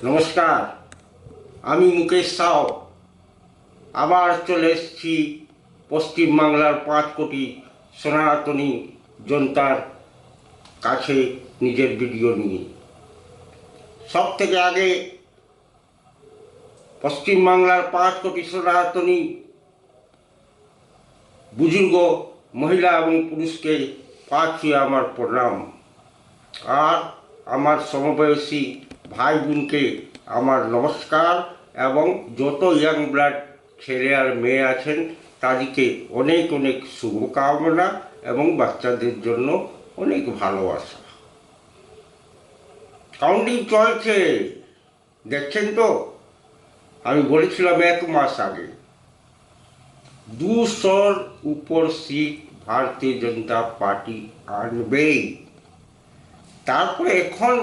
নমস্কার, আমি মুকেশ সাউ আবার চলে এসেছি পশ্চিমবাংলার 5 কোটি সনাতনী জনতার কাছে নিজের ভিডিও নিয়ে। সব থেকে আগে পশ্চিমবাংলার 5 কোটি সনাতনী বুজুর্গ মহিলা এবং পুরুষকে পা ছুঁয়ে আমার প্রণাম, আর আমার সমবয়সী ভাই বোনকে আমার নমস্কার, এবং যত ইয়াং ব্লাড ছেলে আর মেয়ে আছেন তাদেরকে অনেক অনেক শুভকামনা এবং বাচ্চাদের জন্য অনেক ভালোবাসা। কাউন্টিং চলছে, দেখছেন তো। আমি বলেছিলাম 1 মাস আগে 200-র উপর সিট ভারতীয় জনতা পার্টি আনবেই। তারপরে এখন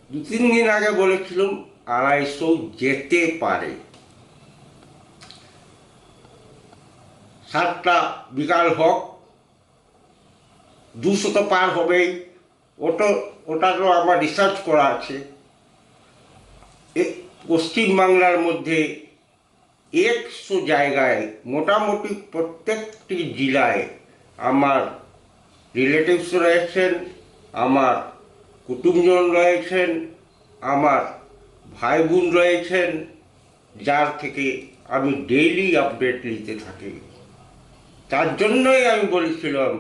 2-3 দিন আগে বলেছিলাম 250 যেতে পারে। 7টা বিকাল হোক, 200 তো পার হবেই। ওটা তো আমার রিসার্চ করা আছে। পশ্চিমবাংলার মধ্যে 100 জায়গায় মোটামুটি প্রত্যেকটি জেলায় আমার রিলেটিভস রয়েছেন, আমার কুটুমজন রয়েছেন, আমার ভাই বোন রয়েছেন, যার থেকে আমি ডেইলি আপডেট নিতে থাকি। তার জন্যই আমি বলেছিলাম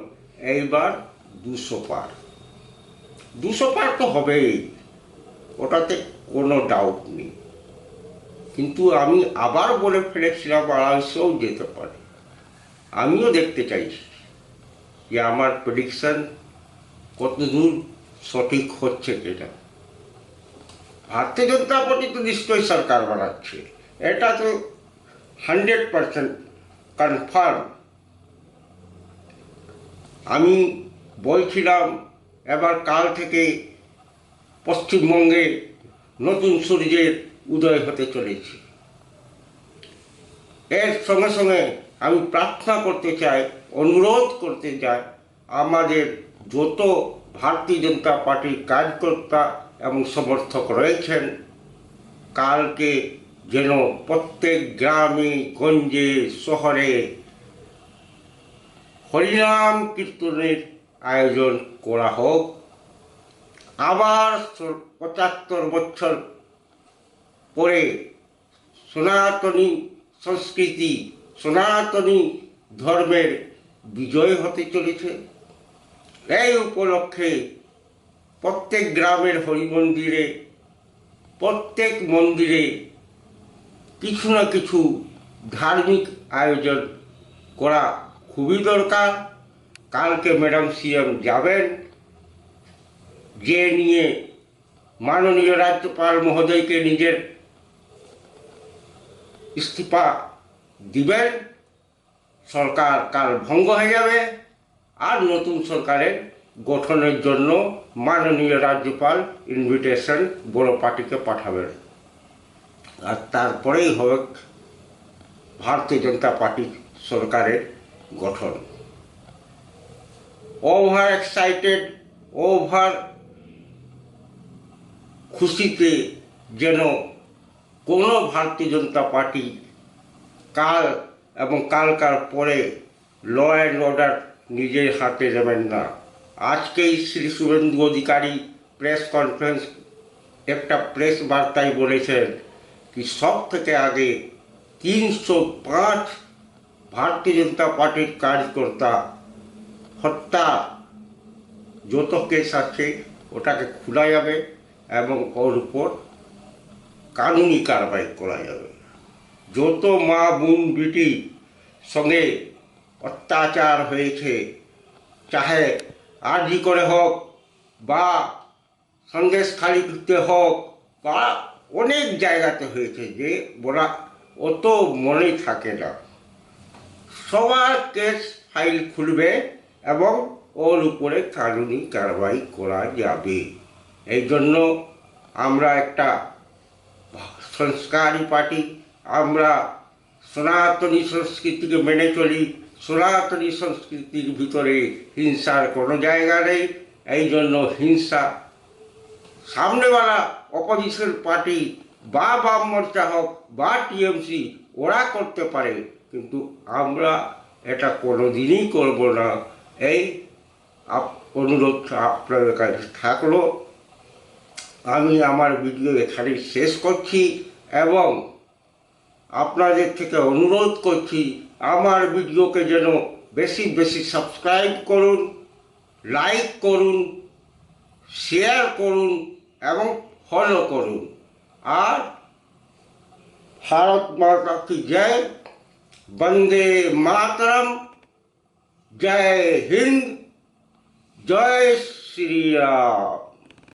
এইবার 200 পার। 200 পার তো হবেই, ওটাতে কোনো ডাউট নেই। কিন্তু আমি আবার বলে ফেলেছিলাম 250 যেতে পারে। আমিও দেখতে চাইছি যে আমার প্রেডিকশন কতদূর সঠিক হচ্ছে কিনা। ভারতীয় জনতা পার্টি তো নিশ্চয়ই সরকার বানাচ্ছে, এটা তো 100% কনফার্ম। আমি বলছিলাম এবার কাল থেকে পশ্চিমবঙ্গে নতুন সূর্যের উদয় হতে চলেছে। এর সঙ্গে সঙ্গে আমি প্রার্থনা করতে চাই, অনুরোধ করতে চাই, আমাদের যত ভারতীয় জনতা পার্টির কার্যকর্তা এবং সমর্থক রয়েছেন, কালকে যেন প্রত্যেক গ্রামে গঞ্জে শহরে হরিনাম কীর্তনের আয়োজন করা হোক। আবার 75 বছর পরে সনাতনী সংস্কৃতি, সনাতনী ধর্মের বিজয় হতে চলেছে। এই উপলক্ষে প্রত্যেক গ্রামের হরিমন্দিরে, প্রত্যেক মন্দিরে কিছু না কিছু ধার্মিক আয়োজন করা খুবই দরকার। কালকে ম্যাডাম সিএম যাবেন, যে নিয়ে মাননীয় রাজ্যপাল মহোদয়কে নিজের ইস্তফা দিবেন। সরকার কাল ভঙ্গ হয়ে যাবে, আর নতুন সরকারের গঠনের জন্য মাননীয় রাজ্যপাল ইনভিটেশন বড় পার্টিকে পাঠাবেন, আর তারপরেই হবে ভারতীয় জনতা পার্টি সরকারের গঠন। ওভার এক্সাইটেড, ওভার খুশিতে যেন কোনো ভারতীয় জনতা পার্টি কাল এবং কালকার পরে ল অ্যান্ড অর্ডার নিজের হাতে নেবেন না। আজকেই শ্রী শুভেন্দু অধিকারী প্রেস কনফারেন্স একটা প্রেস বার্তায় বলেছেন কি সব থেকে আগে 305 ভারতীয় জনতা পার্টির কার্যকর্তা হত্যা যত কেস আছে ওটাকে খোলা যাবে এবং ওর উপর কানুনি কারবাই করা যাবে। যত মা বোন বেটি সঙ্গে অত্যাচার হয়েছে, চাহে আরজি করে হোক বা সন্দেশখালিতে হোক বা অনেক জায়গাতে হয়েছে, যে বলা অত মনে থাকে না, সবার কেস ফাইল খুলবে এবং ওর উপরে কানুনি কারবাই করা যাবে। এই জন্য আমরা একটা সংস্কারী পার্টি, আমরা সনাতনী সংস্কৃতিকে মেনে চলি। সনাতনী সংস্কৃতির ভিতরে হিংসার কোনো জায়গা নেই। এই জন্য হিংসা সামনেওয়ালা অপোজিশন পার্টি বা বাম মোর্চা হোক বা টিএমসি ওরা করতে পারে, কিন্তু আমরা এটা কোনোদিনই করব না। এই অনুরোধ আপনাদের কাছে থাকলো। আমি আমার ভিডিও এখানে শেষ করছি এবং আপনাদের থেকে অনুরোধ করছি আমার ভিডিওকে যেন বেশি বেশি সাবস্ক্রাইব করুন, লাইক করুন, শেয়ার করুন এবং ফলো করুন। আর ভারত মাতা কি জয়, বন্দে মাতরম, জয় হিন্দ, জয় শ্রী রাম।